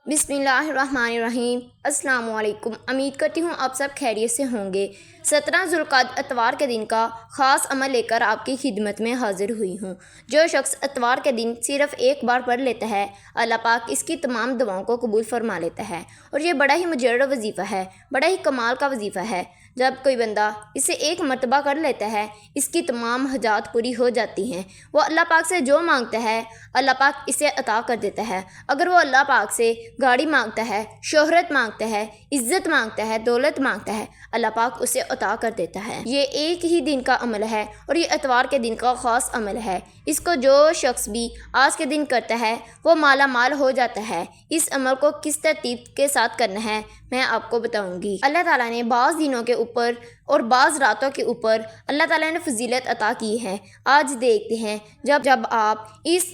بسم اللہ الرحمن الرحیم۔ السلام علیکم، امید کرتی ہوں آپ سب خیریت سے ہوں گے۔ 17 ذوالقعدہ اتوار کے دن کا خاص عمل لے کر آپ کی خدمت میں حاضر ہوئی ہوں۔ جو شخص اتوار کے دن صرف ایک بار پڑھ لیتا ہے، اللہ پاک اس کی تمام دعاؤں کو قبول فرما لیتا ہے، اور یہ بڑا ہی مجرب وظیفہ ہے، بڑا ہی کمال کا وظیفہ ہے۔ جب کوئی بندہ اسے ایک مرتبہ کر لیتا ہے، اس کی تمام حاجات پوری ہو جاتی ہیں۔ وہ اللہ پاک سے جو مانگتا ہے، اللہ پاک اسے عطا کر دیتا ہے۔ اگر وہ اللہ پاک سے گاڑی مانگتا ہے، شہرت مانگتا ہے، عزت مانگتا ہے، دولت مانگتا ہے، اللہ پاک اسے عطا کر دیتا ہے۔ یہ ایک ہی دن کا عمل ہے، اور یہ اتوار کے دن کا خاص عمل ہے۔ اس کو جو شخص بھی آج کے دن کرتا ہے، وہ مالا مال ہو جاتا ہے۔ اس عمل کو کس ترتیب کے ساتھ کرنا ہے، میں آپ کو بتاؤں گی۔ اللہ تعالیٰ نے بعض دنوں کے اوپر اور بعض راتوں کے اوپر اللہ تعالیٰ نے فضیلت عطا کی ہے۔ آج دیکھتے ہیں جب آپ اس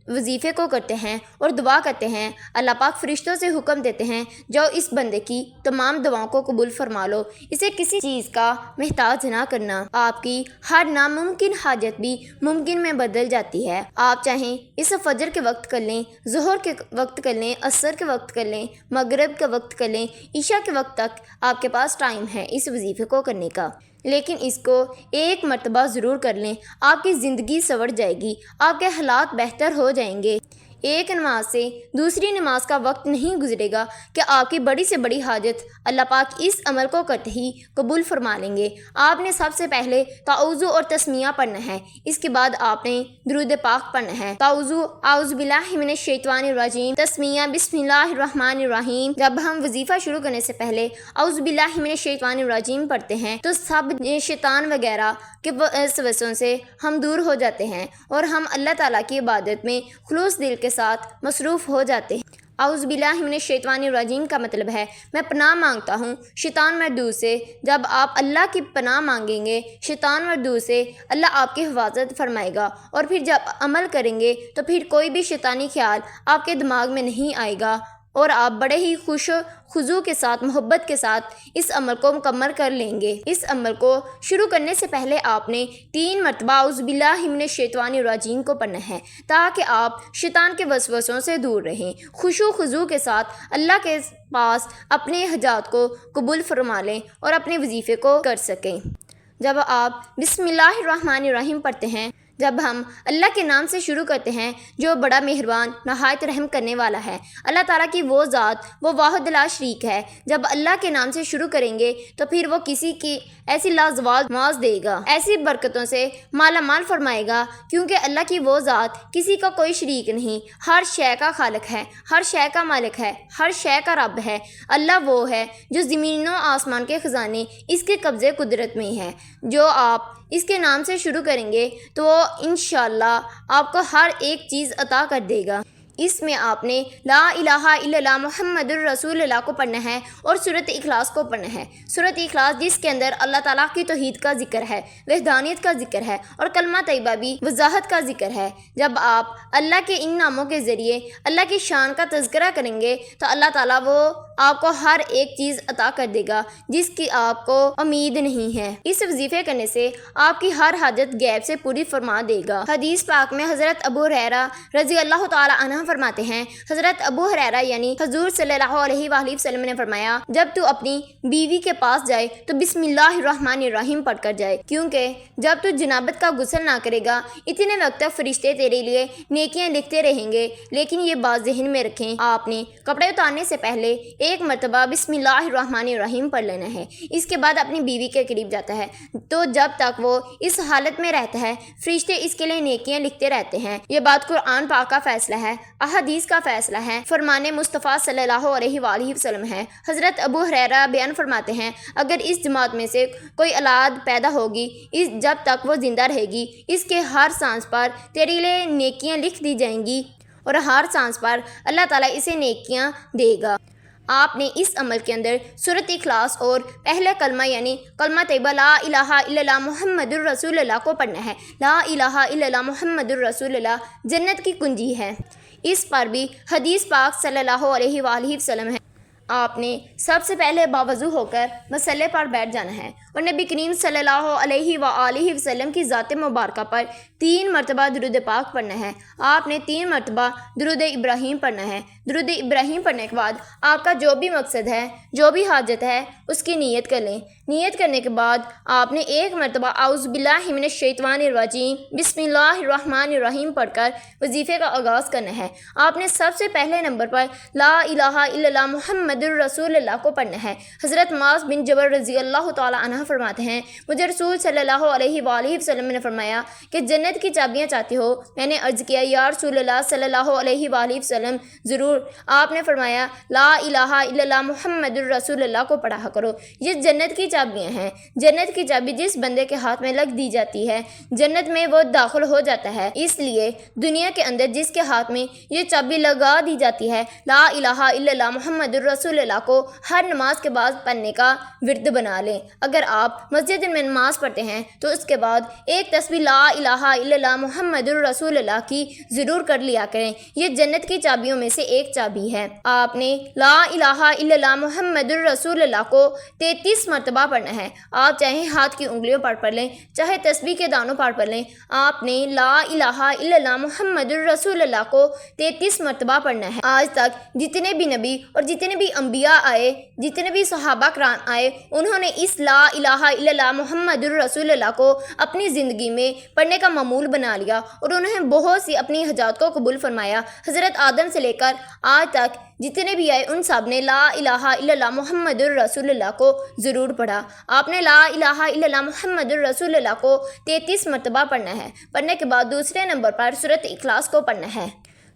وظیفے کو کرتے ہیں اور دعا کرتے ہیں، اللہ پاک فرشتوں سے حکم دیتے ہیں، جو اس بندے کی تمام دعاؤں کو قبول فرما لو، اسے کسی چیز کا محتاج نہ کرنا۔ آپ کی ہر ناممکن حاجت بھی ممکن میں بدل جاتی ہے۔ آپ چاہیں اس فجر کے وقت کر لیں، ظہر کے وقت کر لیں، عصر کے وقت کر لیں، مغرب کے وقت کر لیں، عشاء کے وقت تک آپ کے پاس ٹائم ہے اس وظیفے کو کرنے کا، لیکن اس کو ایک مرتبہ ضرور کر لیں۔ آپ کی زندگی سنور جائے گی، آپ کے حالات بہتر ہو جائیں گے۔ ایک نماز سے دوسری نماز کا وقت نہیں گزرے گا کہ آپ کی بڑی سے بڑی حاجت اللہ پاک اس عمل کو کرتے ہی قبول فرما لیں گے۔ آپ نے سب سے پہلے تعوذ اور تسمیہ پڑھنا ہے، اس کے بعد آپ نے درود پاک پڑھنا ہے۔ تعوذ اعوذ باللہ من الشیطان الرجیم، تسمیہ بسم اللہ الرحمن الرحیم۔ جب ہم وظیفہ شروع کرنے سے پہلے اعوذ باللہ من الشیطان الرجیم پڑھتے ہیں تو سب شیطان وغیرہ کے وسوسوں سے ہم دور ہو جاتے ہیں، اور ہم اللہ تعالیٰ کی عبادت میں خلوص دل کے ساتھ مصروف ہو جاتے ہیں۔ اعوذ باللہ من الشیطان الرجیم کا مطلب ہے میں پناہ مانگتا ہوں شیطان مردود سے۔ جب آپ اللہ کی پناہ مانگیں گے شیطان مردود سے، اللہ آپ کی حفاظت فرمائے گا، اور پھر جب عمل کریں گے تو پھر کوئی بھی شیطانی خیال آپ کے دماغ میں نہیں آئے گا، اور آپ بڑے ہی خوش خضوع کے ساتھ، محبت کے ساتھ اس عمل کو مکمل کر لیں گے۔ اس عمل کو شروع کرنے سے پہلے آپ نے 3 مرتبہ اعوذ باللہ من الشیطان الرجیم کو پڑھنا ہے، تاکہ آپ شیطان کے وسوسوں سے دور رہیں، خشوع خضوع کے ساتھ اللہ کے پاس اپنے حاجات کو قبول فرما لیں اور اپنے وظیفے کو کر سکیں۔ جب آپ بسم اللہ الرحمن الرحیم پڑھتے ہیں، جب ہم اللہ کے نام سے شروع کرتے ہیں جو بڑا مہربان نہایت رحم کرنے والا ہے، اللہ تعالیٰ کی وہ ذات، وہ واحد لا شریک ہے، جب اللہ کے نام سے شروع کریں گے تو پھر وہ کسی کی ایسی لازوال نواز دے گا، ایسی برکتوں سے مالا مال فرمائے گا، کیونکہ اللہ کی وہ ذات کسی کا کوئی شریک نہیں، ہر شے کا خالق ہے، ہر شے کا مالک ہے، ہر شے کا رب ہے۔ اللہ وہ ہے جو زمین و آسمان کے خزانے اس کے قبضے قدرت میں ہے۔ جو آپ اس کے نام سے شروع کریں گے تو وہ انشاءاللہ آپ کو ہر ایک چیز عطا کر دے گا۔ اس میں آپ نے لا الہ الا اللہ محمد الرسول اللہ کو پڑھنا ہے، اور سورۃ اخلاص کو پڑھنا ہے۔ سورۃ اخلاص جس کے اندر اللہ تعالیٰ کی توحید کا ذکر ہے، وحدانیت کا ذکر ہے، اور کلمہ طیبہ بھی وضاحت کا ذکر ہے۔ جب آپ اللہ کے ان ناموں کے ذریعے اللہ کی شان کا تذکرہ کریں گے تو اللہ تعالیٰ وہ آپ کو ہر ایک چیز عطا کر دے گا جس کی آپ کو امید نہیں ہے۔ اس وظیفے کرنے سے آپ کی ہر حاجت غیب سے پوری فرما دے گا۔ حدیث پاک میں حضرت ابو ہریرہ رضی اللہ تعالی عنہ فرماتے ہیں، حضرت ابو ہریرہ یعنی حضور صلی اللہ علیہ وآلہ وسلم نے فرمایا، جب تو اپنی بیوی کے پاس جائے تو بسم اللہ الرحمن الرحیم پڑھ کر جائے، کیونکہ جب تو جنابت کا غسل نہ کرے گا اتنے وقت تک فرشتے تیرے لیے نیکیاں لکھتے رہیں گے۔ لیکن یہ بات ذہن میں رکھیں، آپ نے کپڑے اتارنے سے پہلے ایک مرتبہ بسم اللہ الرحمن الرحیم پڑھ لینا ہے، اس کے بعد اپنی بیوی کے قریب جاتا ہے تو جب تک وہ اس حالت میں رہتا ہے فرشتے اس کے لیے نیکیاں لکھتے رہتے ہیں۔ یہ بات قرآن پاک کا فیصلہ ہے، احادیث کا فیصلہ ہے، فرمان مصطفیٰ صلی اللہ علیہ وآلہ وسلم ہے۔ حضرت ابو ہریرہ بیان فرماتے ہیں، اگر اس جماعت میں سے کوئی اولاد پیدا ہوگی، جب تک وہ زندہ رہے گی، اس کے ہر سانس پر تیرے لیے نیکیاں لکھ دی جائیں گی، اور ہر سانس پر اللہ تعالیٰ اسے نیکیاں دے گا۔ آپ نے اس عمل کے اندر سورۃ اخلاص اور پہلا کلمہ یعنی کلمہ طیبہ لا الہ الا اللہ محمد الرسول اللہ کو پڑھنا ہے۔ لا الہ الا اللہ محمد الرسول اللہ جنت کی کنجی ہے۔ اس پر بھی حدیث پاک صلی اللہ علیہ وآلہ وسلم ہے، آپ نے سب سے پہلے باوضو ہو کر مصلی پر بیٹھ جانا ہے اور نبی کریم صلی اللہ علیہ وآلہ وسلم کی ذات مبارکہ پر 3 مرتبہ درود پاک پڑھنا ہے۔ آپ نے 3 مرتبہ درود ابراہیم پڑھنا ہے۔ درود ابراہیم پڑھنے کے بعد آپ کا جو بھی مقصد ہے، جو بھی حاجت ہے، اس کی نیت کر لیں۔ نیت کرنے کے بعد آپ نے 1 مرتبہ اعوذ باللہ من الشیطان الرجیم بسم اللہ الرحمن الرحیم پڑھ کر وظیفے کا آغاز کرنا ہے۔ آپ نے سب سے پہلے نمبر پر لا الہ الا اللہ محمد الرسول اللہ کو پڑھنا ہے۔ حضرت معاذ بن جبل رضی اللہ تعالی عنہ فرماتے ہیں، مجھے رسول صلی اللہ علیہ وآلہ وسلم نے فرمایا کہ جنت کی چابیاں چاہتے ہو؟ میں نے عرض کیا یا رسول اللہ صلی اللہ علیہ وآلہ وسلم ضرور۔ آپ نے فرمایا لا الہ الا اللہ محمد الرسول اللہ کو پڑھا کرو۔ یہ جنت کی چابیاں ہیں۔ جنت کی چابی جس بندے کے ہاتھ میں لگ دی جاتی ہے جنت میں وہ داخل ہو جاتا ہے۔ اس لیے دنیا کے اندر جس کے ہاتھ میں یہ چابی لگا دی جاتی ہے لا الہ الا اللہ محمد الرسول اللہ کو ہر نماز کے بعد پڑھنے کا ورد بنا لیں۔ اگر آپ مسجد میں نماز پڑھتے ہیں تو اس کے بعد ایک تسبیح لا الہ الا اللہ محمد الرسول اللہ کی ضرور کر لیا کریں۔ یہ جنت کی چابیوں میں سے ایک چابی ہے۔ آپ نے لا الہ الا اللہ محمد الرسول اللہ کو 33 مرتبہ پڑھنا ہے۔ آپ چاہے ہاتھ کی انگلیوں پر پڑھ لیں، چاہے تسبیح کے دانوں پر پڑھ لیں۔ آپ نے لا الہ الا اللہ محمد الرسول اللہ کو 33 مرتبہ پڑھنا ہے۔ آج تک جتنے بھی نبی اور جتنے بھی انبیاء آئے، جتنے بھی صحابہ کرام آئے، انہوں نے اس لا الہ الا اللہ محمد الرسول اللہ کو اپنی زندگی میں پڑھنے کا معمول بنا لیا اور انہوں نے بہت سی اپنی حاجات کو قبول فرمایا۔ حضرت آدم سے لے کر آج تک جتنے بھی آئے ان سب نے لا الہ الا اللہ محمد الرسول اللہ کو ضرور پڑھا۔ آپ نے لا الہ الا اللہ محمد الرسول اللہ کو 33 مرتبہ پڑھنا ہے۔ پڑھنے کے بعد دوسرے نمبر پر سورۃ اخلاص کو پڑھنا ہے۔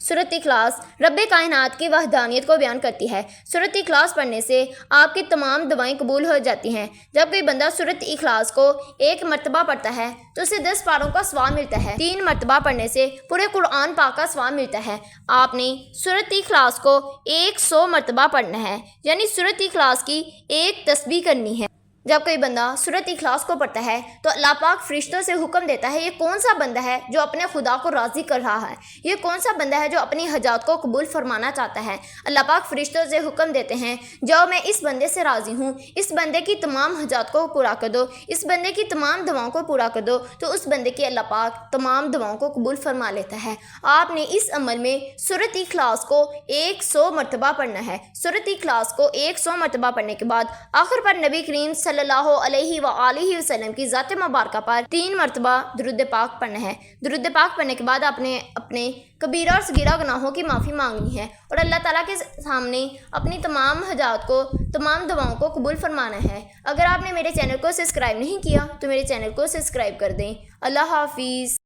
سورۃ اخلاص رب کائنات کی وحدانیت کو بیان کرتی ہے۔ سورۃ اخلاص پڑھنے سے آپ کی تمام دعائیں قبول ہو جاتی ہیں۔ جب کوئی بندہ سورۃ اخلاص کو 1 مرتبہ پڑھتا ہے تو اسے 10 پاروں کا ثواب ملتا ہے۔ 3 مرتبہ پڑھنے سے پورے قرآن پاک کا ثواب ملتا ہے۔ آپ نے سورۃ اخلاص کو 100 مرتبہ پڑھنا ہے، یعنی سورۃ اخلاص کی 1 تسبیح کرنی ہے۔ جب کوئی بندہ سورۃ اخلاص کو پڑھتا ہے تو اللہ پاک فرشتوں سے حکم دیتا ہے یہ کون سا بندہ ہے جو اپنے خدا کو راضی کر رہا ہے، یہ کون سا بندہ ہے جو اپنی حاجات کو قبول فرمانا چاہتا ہے۔ اللہ پاک فرشتوں سے حکم دیتے ہیں جاؤ میں اس بندے سے راضی ہوں، اس بندے کی تمام حاجات کو پورا کر دو، اس بندے کی تمام دعاؤں کو پورا کر دو، تو اس بندے کی اللہ پاک تمام دعاؤں کو قبول فرما لیتا ہے۔ آپ نے اس عمل میں سورۃ اخلاص کو 100 مرتبہ پڑھنا ہے۔ سورۃ اخلاص کو 100 مرتبہ پڑھنے کے بعد آخر پر نبی کریم صلی اللہ علیہ وآلہ وسلم کی ذات مبارکہ پر 3 مرتبہ درود پاک پڑھنا ہے۔ درود پاک پڑھنے کے بعد آپ نے اپنے کبیرہ اور صغیرہ گناہوں کی معافی مانگنی ہے اور اللہ تعالیٰ کے سامنے اپنی تمام حاجات کو، تمام دعاؤں کو قبول فرمانا ہے۔ اگر آپ نے میرے چینل کو سبسکرائب نہیں کیا تو میرے چینل کو سبسکرائب کر دیں۔ اللہ حافظ۔